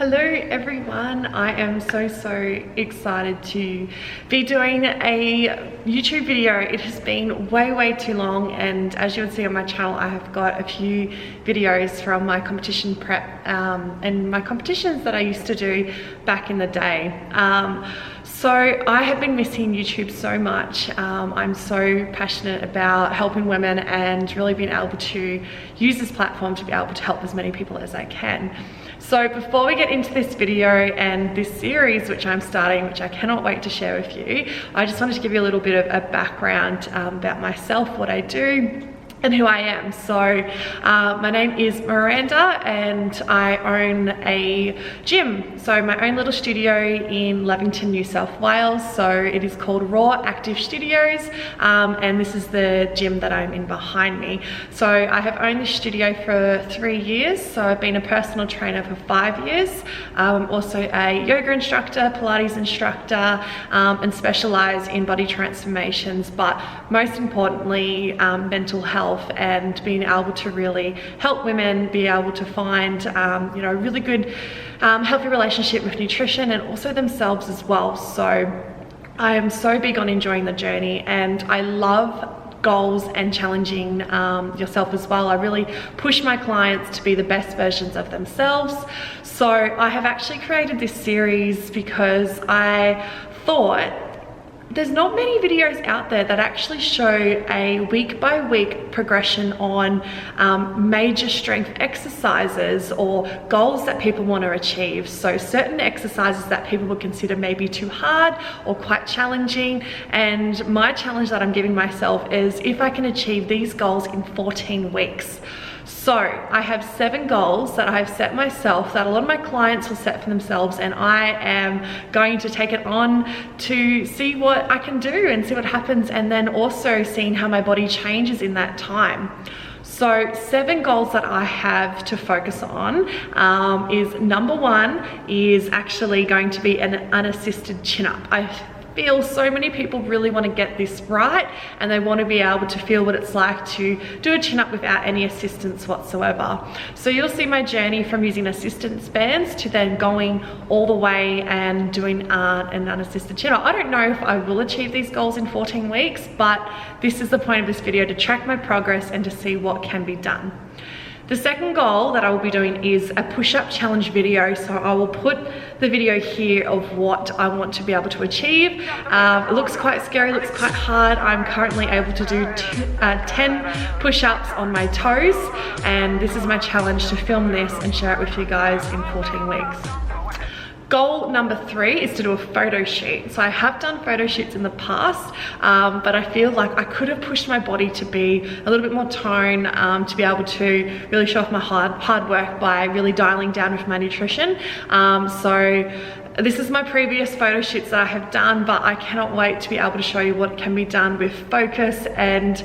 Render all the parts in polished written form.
Hello everyone, I am so excited to be doing a YouTube video. It has been way too long, and as you would see on my channel, I have got a few videos from my competition prep and my competitions that I used to do back in the day. So I have been missing YouTube so much. I'm so passionate about helping women and really being able to use this platform to be able to help as many people as I can. So before we get into this video and this series, which I'm starting, which I cannot wait to share with you, I just wanted to give you a little bit of a background about myself, what I do, and who I am. So my name is Miranda and I own a gym. So my own little studio in Lavington, New South Wales. So it is called Raw Active Studios, and this is the gym that I'm in behind me. So I have owned this studio for 3 years. So I've been a personal trainer for 5 years. I'm also a yoga instructor, Pilates instructor, and specialize in body transformations, but most importantly, mental health and being able to really help women be able to find a really good healthy relationship with nutrition and also themselves as well. So I am so big on enjoying the journey, and I love goals and challenging yourself as well. I really push my clients to be the best versions of themselves. So I have actually created this series because I thought there's not many videos out there that actually show a week-by-week progression on major strength exercises or goals that people want to achieve. So certain exercises that people would consider maybe too hard or quite challenging. And my challenge that I'm giving myself is if I can achieve these goals in 14 weeks. So I have 7 goals that I have set myself that a lot of my clients will set for themselves, and I am going to take it on to see what I can do and see what happens, and then also seeing how my body changes in that time. So 7 goals that I have to focus on is number 1 is actually going to be an unassisted chin-up. I feel so many people really want to get this right, and they want to be able to feel what it's like to do a chin-up without any assistance whatsoever. So you'll see my journey from using assistance bands to then going all the way and doing an unassisted chin-up. I don't know if I will achieve these goals in 14 weeks, but this is the point of this video, to track my progress and to see what can be done. The second goal that I will be doing is a push-up challenge video. So I will put the video here of what I want to be able to achieve. It looks quite scary, looks quite hard. I'm currently able to do 10 push-ups on my toes, and this is my challenge, to film this and share it with you guys in 14 weeks. Goal number 3 is to do a photo shoot. So I have done photo shoots in the past, but I feel like I could have pushed my body to be a little bit more toned, to be able to really show off my hard work by really dialing down with my nutrition. So this is my previous photo shoots that I have done, but I cannot wait to be able to show you what can be done with focus and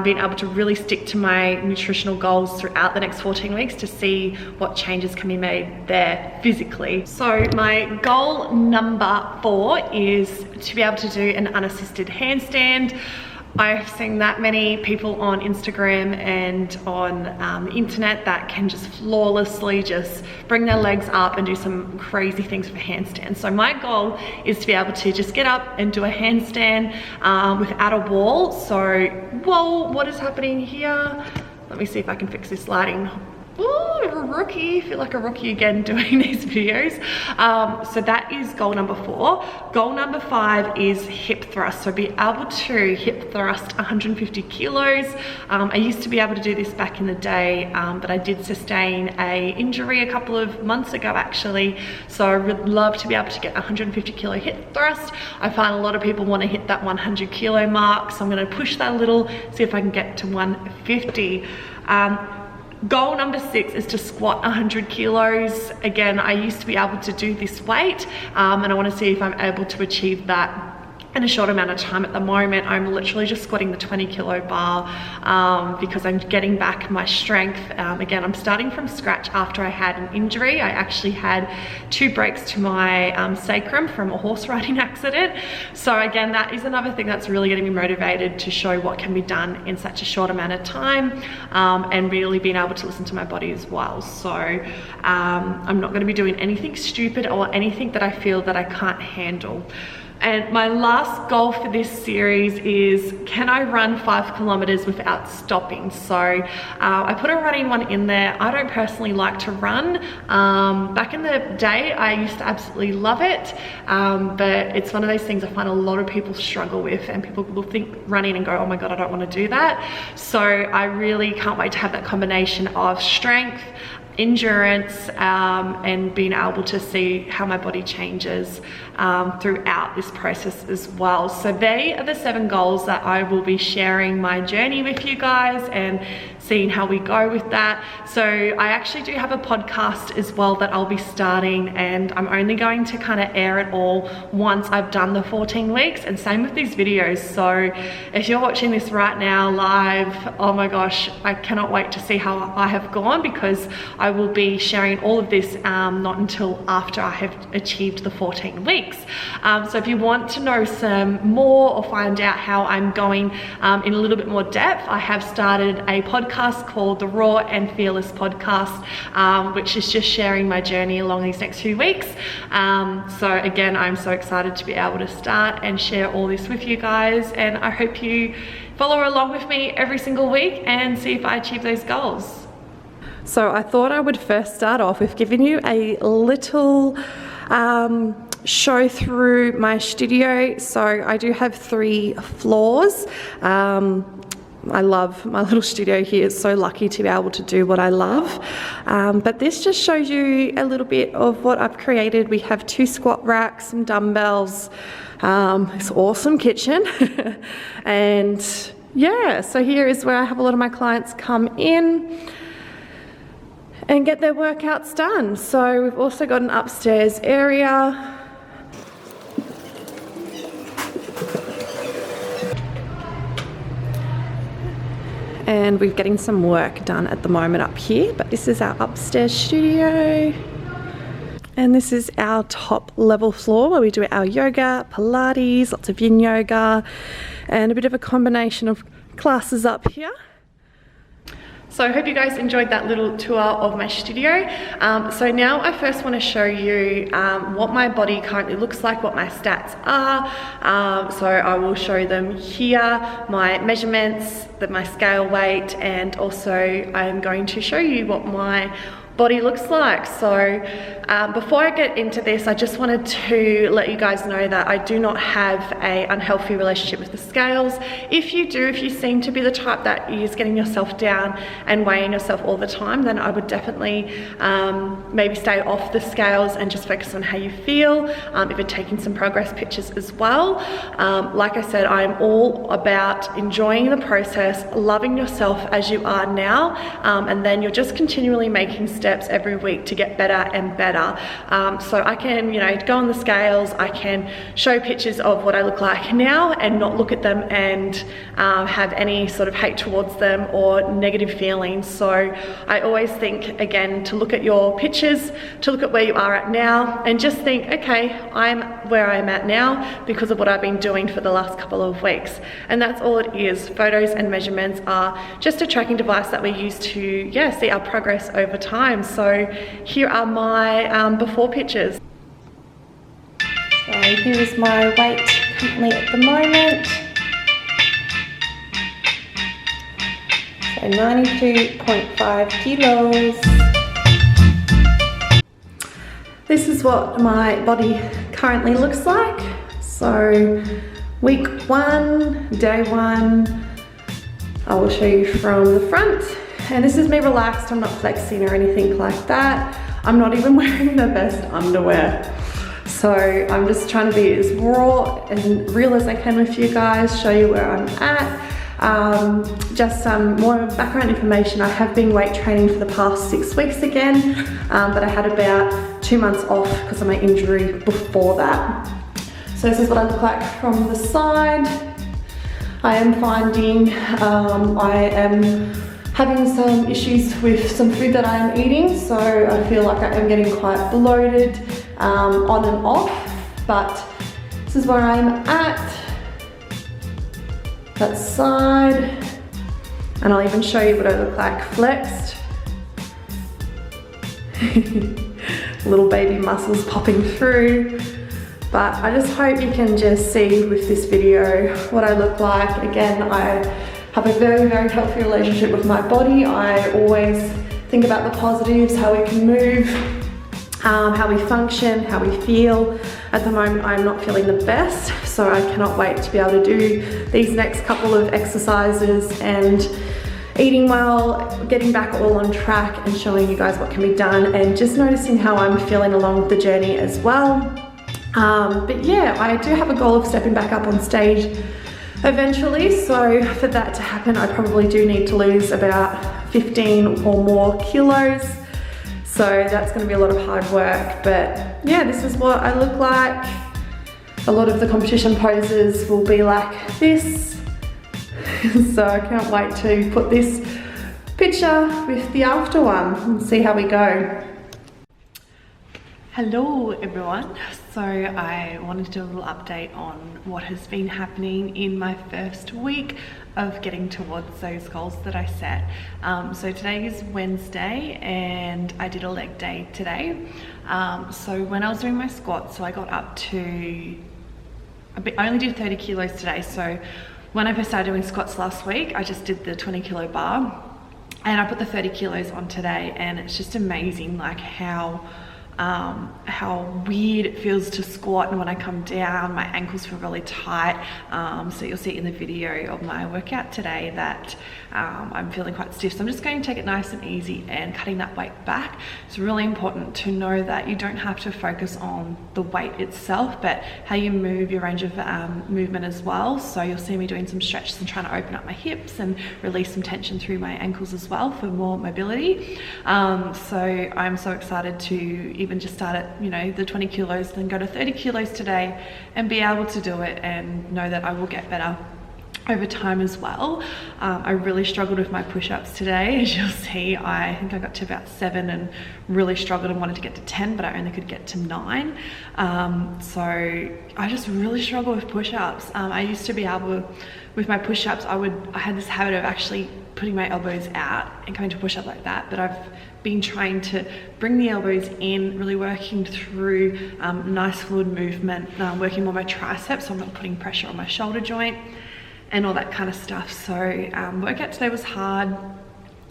being able to really stick to my nutritional goals throughout the next 14 weeks to see what changes can be made there physically. So my goal number 4 is to be able to do an unassisted handstand. I've seen that many people on Instagram and on the internet that can just flawlessly just bring their legs up and do some crazy things with a handstand. So my goal is to be able to just get up and do a handstand without a wall. So, whoa, what is happening here? Let me see if I can fix this lighting. Ooh, rookie, feel like a rookie again doing these videos. So that is goal number 4. Goal number 5 is hip thrust. So be able to hip thrust 150 kilos. I used to be able to do this back in the day, but I did sustain a injury a couple of months ago actually. So I would love to be able to get 150 kilo hip thrust. I find a lot of people want to hit that 100 kilo mark. So I'm going to push that a little, see if I can get to 150. Goal number 6 is to squat 100 kilos. Again, I used to be able to do this weight, and I want to see if I'm able to achieve that in a short amount of time. At the moment, I'm literally just squatting the 20-kilo bar because I'm getting back my strength. Again, I'm starting from scratch after I had an injury. I actually had 2 breaks to my sacrum from a horse riding accident. So again, that is another thing that's really getting me motivated to show what can be done in such a short amount of time, and really being able to listen to my body as well. So I'm not going to be doing anything stupid or anything that I feel that I can't handle. And my last goal for this series is, can I run 5 kilometers without stopping? So I put a running one in there. I don't personally like to run. Back in the day, I used to absolutely love it. But it's one of those things I find a lot of people struggle with, and people will think running and go, oh my God, I don't want to do that. So I really can't wait to have that combination of strength, endurance, and being able to see how my body changes throughout this process as well. So they are the 7 goals that I will be sharing my journey with you guys and seeing how we go with that. So I actually do have a podcast as well that I'll be starting, and I'm only going to kind of air it all once I've done the 14 weeks, and same with these videos. So if you're watching this right now live, oh my gosh, I cannot wait to see how I have gone, because I will be sharing all of this not until after I have achieved the 14 weeks. So if you want to know some more or find out how I'm going in a little bit more depth, I have started a podcast called the Raw and Fearless Podcast, which is just sharing my journey along these next few weeks. So again, I'm so excited to be able to start and share all this with you guys, and I hope you follow along with me every single week and see if I achieve those goals. So I thought I would first start off with giving you a little show through my studio. So I do have 3 floors. I love my little studio here. It's so lucky to be able to do what I love. But this just shows you a little bit of what I've created. We have 2 squat racks, some dumbbells, this awesome kitchen. And yeah, so here is where I have a lot of my clients come in and get their workouts done. So we've also got an upstairs area. And we're getting some work done at the moment up here, but this is our upstairs studio. And this is our top level floor where we do our yoga, Pilates, lots of yin yoga, and a bit of a combination of classes up here. So I hope you guys enjoyed that little tour of my studio. So now I first want to show you what my body currently looks like, what my stats are. So I will show them here, my measurements, my scale weight, and also I'm going to show you what my body looks like. So before I get into this, I just wanted to let you guys know that I do not have an unhealthy relationship with the scales. If you do, if you seem to be the type that is getting yourself down and weighing yourself all the time, then I would definitely maybe stay off the scales and just focus on how you feel, even taking some progress pictures as well. Like I said, I'm all about enjoying the process, loving yourself as you are now, and then you're just continually making steps every week to get better and better. So I can, go on the scales, I can show pictures of what I look like now and not look at them and have any sort of hate towards them or negative feelings. So I always think, again, to look at your pictures, to look at where you are at now, and just think, okay, I'm where I'm at now because of what I've been doing for the last couple of weeks. And that's all it is. Photos and measurements are just a tracking device that we use to, see our progress over time. So here are my before pictures. So here is my weight currently at the moment. So 92.5 kilos. This is what my body currently looks like. So week 1, day 1, I will show you from the front. And this is me relaxed, I'm not flexing or anything like that. I'm not even wearing the best underwear. So I'm just trying to be as raw and real as I can with you guys, show you where I'm at. Just some more background information. I have been weight training for the past 6 weeks again, but I had about 2 months off because of my injury before that. So this is what I look like from the side. I am finding I am having some issues with some food that I am eating, so I feel like I am getting quite bloated on and off, but this is where I am at, that side, and I'll even show you what I look like flexed. Little baby muscles popping through. But I just hope you can just see with this video what I look like. Again, I have a very, very healthy relationship with my body. I always think about the positives, how we can move, how we function, how we feel. At the moment, I'm not feeling the best, so I cannot wait to be able to do these next couple of exercises and eating well, getting back all on track and showing you guys what can be done and just noticing how I'm feeling along the journey as well. But yeah, I do have a goal of stepping back up on stage eventually, so for that to happen I probably do need to lose about 15 or more kilos, so that's going to be a lot of hard work. But yeah, this is what I look like. A lot of the competition poses will be like this, so I can't wait to put this picture with the after one and see how we go. Hello everyone, so I wanted to do a little update on what has been happening in my first week of getting towards those goals that I set. So today is Wednesday and I did a leg day today. So when I was doing my squats, so I got up to, I only did 30 kilos today. So when I first started doing squats last week, I just did the 20 kilo bar and I put the 30 kilos on today, and it's just amazing like how weird it feels to squat, and when I come down my ankles feel really tight. So you'll see in the video of my workout today that I'm feeling quite stiff, so I'm just going to take it nice and easy and cutting that weight back. It's really important to know that you don't have to focus on the weight itself, but how you move, your range of movement as well. So you'll see me doing some stretches and trying to open up my hips and release some tension through my ankles as well for more mobility. So I'm so excited to even just start at, you know, the 20 kilos, then go to 30 kilos today and be able to do it and know that I will get better over time as well. I really struggled with my push-ups today. As you'll see, I think I got to about 7 and really struggled and wanted to get to 10, but I only could get to 9. So I just really struggle with push-ups. I used to be able, with my push-ups, I had this habit of actually putting my elbows out and coming to push up like that, but I've been trying to bring the elbows in, really working through nice fluid movement, working more my triceps so I'm not putting pressure on my shoulder joint and all that kind of stuff. So workout today was hard.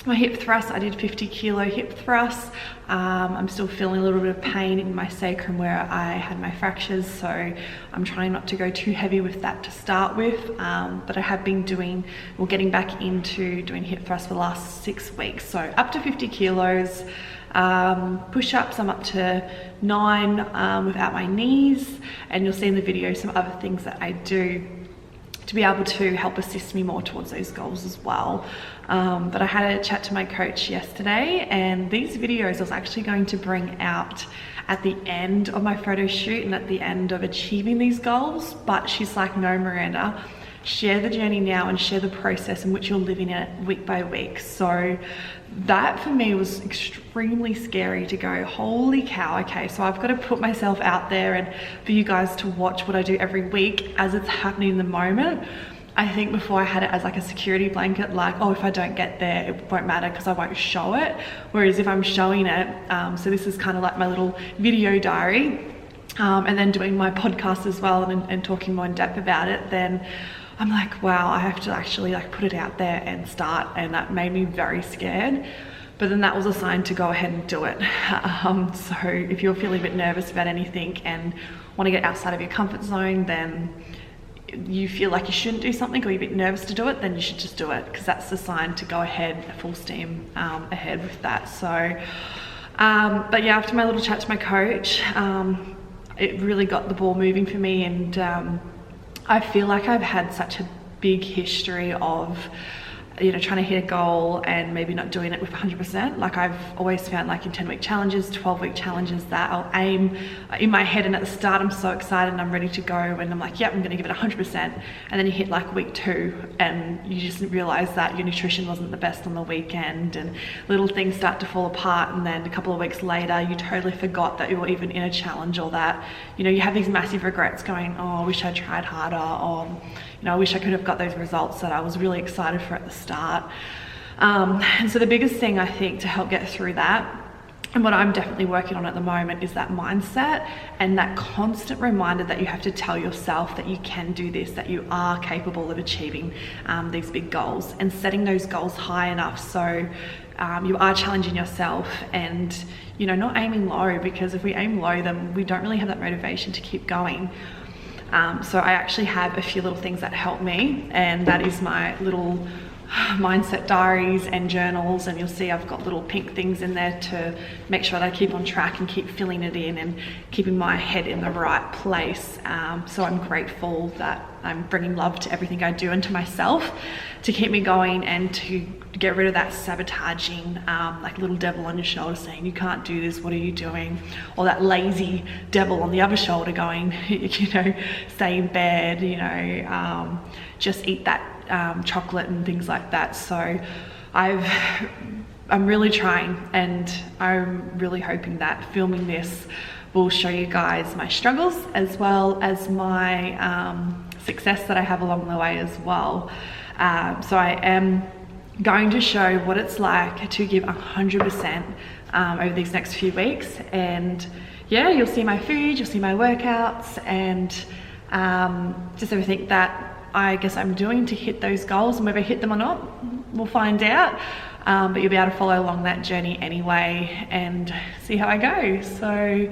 My hip thrust, I did 50 kilo hip thrusts. I'm still feeling a little bit of pain in my sacrum where I had my fractures, so I'm trying not to go too heavy with that to start with. But I have been doing, or getting back into doing hip thrusts for the last 6 weeks. So up to 50 kilos. Push-ups, I'm up to 9 without my knees, and you'll see in the video some other things that I do to be able to help assist me more towards those goals as well. But I had a chat to my coach yesterday, and these videos I was actually going to bring out at the end of my photo shoot and at the end of achieving these goals, but she's like, no Miranda, share the journey now and share the process in which you're living it week by week. So that for me was extremely scary to go, holy cow, okay, so I've got to put myself out there and for you guys to watch what I do every week as it's happening in the moment. I think before I had it as like a security blanket, like, oh, if I don't get there, it won't matter because I won't show it. Whereas if I'm showing it, so this is kind of like my little video diary, and then doing my podcast as well and talking more in depth about it, then I'm like, wow, I have to actually like put it out there and start, and that made me very scared. But then that was a sign to go ahead and do it. So if you're feeling a bit nervous about anything and want to get outside of your comfort zone, then you feel like you shouldn't do something, or you're a bit nervous to do it, then you should just do it, because that's the sign to go ahead full steam ahead with that. So but yeah, after my little chat to my coach, it really got the ball moving for me, and I feel like I've had such a big history of you know, trying to hit a goal and maybe not doing it with 100%. Like I've always found, like in 10-week challenges, 12-week challenges, that I'll aim in my head, and at the start I'm so excited and I'm ready to go, and I'm like, yep, I'm gonna give it 100%, and then you hit like week 2 and you just realize that your nutrition wasn't the best on the weekend, and little things start to fall apart, and then a couple of weeks later you totally forgot that you were even in a challenge, or that, you know, you have these massive regrets going, oh, I wish I tried harder, or, you know, I wish I could have got those results that I was really excited for at the start. And so the biggest thing I think to help get through that, and what I'm definitely working on at the moment, is that mindset and that constant reminder that you have to tell yourself that you can do this, that you are capable of achieving these big goals, and setting those goals high enough so you are challenging yourself, and, you know, not aiming low, because if we aim low, then we don't really have that motivation to keep going. So I actually have a few little things that help me, and that is my little mindset diaries and journals, and you'll see I've got little pink things in there to make sure that I keep on track and keep filling it in and keeping my head in the right place. So I'm grateful that I'm bringing love to everything I do and to myself to keep me going, and to get rid of that sabotaging like little devil on your shoulder saying you can't do this, what are you doing, or that lazy devil on the other shoulder going, you know, stay in bed, you know, just eat that chocolate and things like that. So I'm really trying, and I'm really hoping that filming this will show you guys my struggles as well as my success that I have along the way as well. So I am going to show what it's like to give 100% over these next few weeks, and yeah, you'll see my food, you'll see my workouts, and just everything that I guess I'm doing to hit those goals, and whether I hit them or not, we'll find out. But you'll be able to follow along that journey anyway and see how I go. So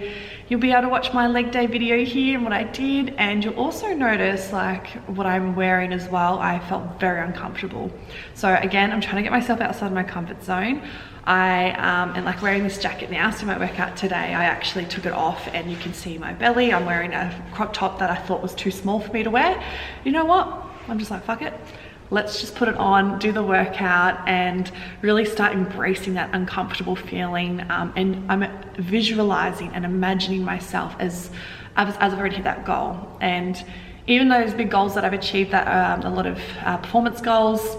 you'll be able to watch my leg day video here and what I did, and you'll also notice like what I'm wearing as well. I felt very uncomfortable. So again, I'm trying to get myself outside my comfort zone. I am like wearing this jacket now, so my workout today, I actually took it off and you can see my belly. I'm wearing a crop top that I thought was too small for me to wear. You know what? I'm just like, fuck it. Let's just put it on, do the workout, and really start embracing that uncomfortable feeling. And I'm visualizing and imagining myself as I've already hit that goal. And even those big goals that I've achieved, that are a lot of performance goals,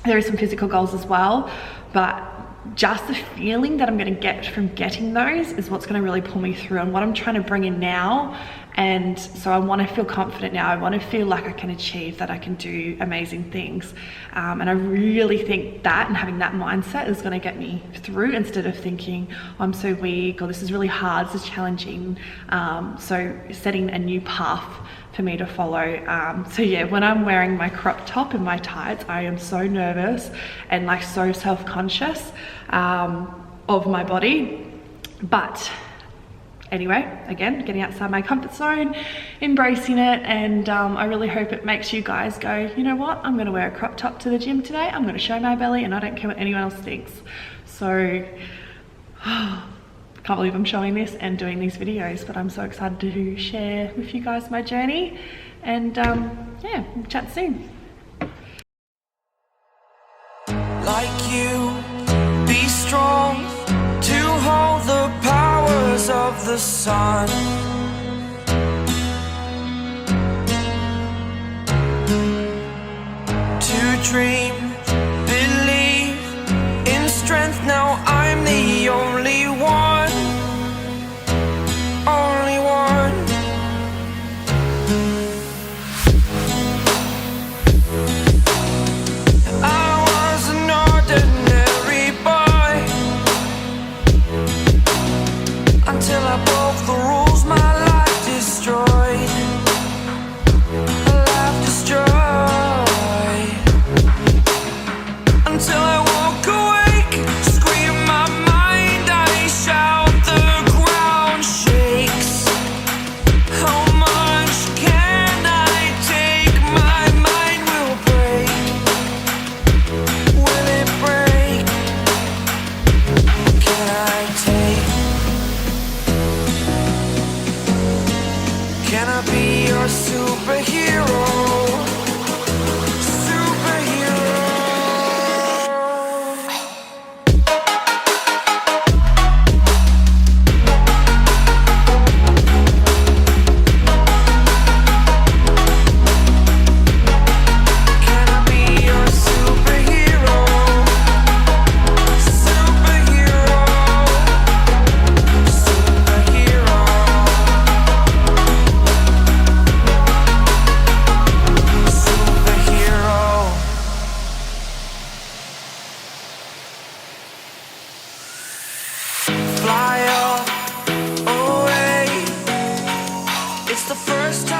there are some physical goals as well, but just the feeling that I'm going to get from getting those is what's going to really pull me through, and what I'm trying to bring in now. And so I want to feel confident now. I want to feel like I can achieve, that I can do amazing things. And I really think that, and having that mindset, is going to get me through, instead of thinking, oh, I'm so weak, or this is really hard, this is challenging. So setting a new path for me to follow. So yeah, when I'm wearing my crop top and my tights, I am so nervous and like so self-conscious of my body. But anyway, again, getting outside my comfort zone, embracing it, and I really hope it makes you guys go, you know what, I'm going to wear a crop top to the gym today, I'm going to show my belly, and I don't care what anyone else thinks. So can't believe I'm showing this and doing these videos, but I'm so excited to share with you guys my journey, and yeah, we'll chat soon. Like you, be strong to hold the powers of the sun. To dream, believe in strength. Now I'm the only one, only one. I was an ordinary boy until I broke the rules. My life destroyed, life destroyed. the first time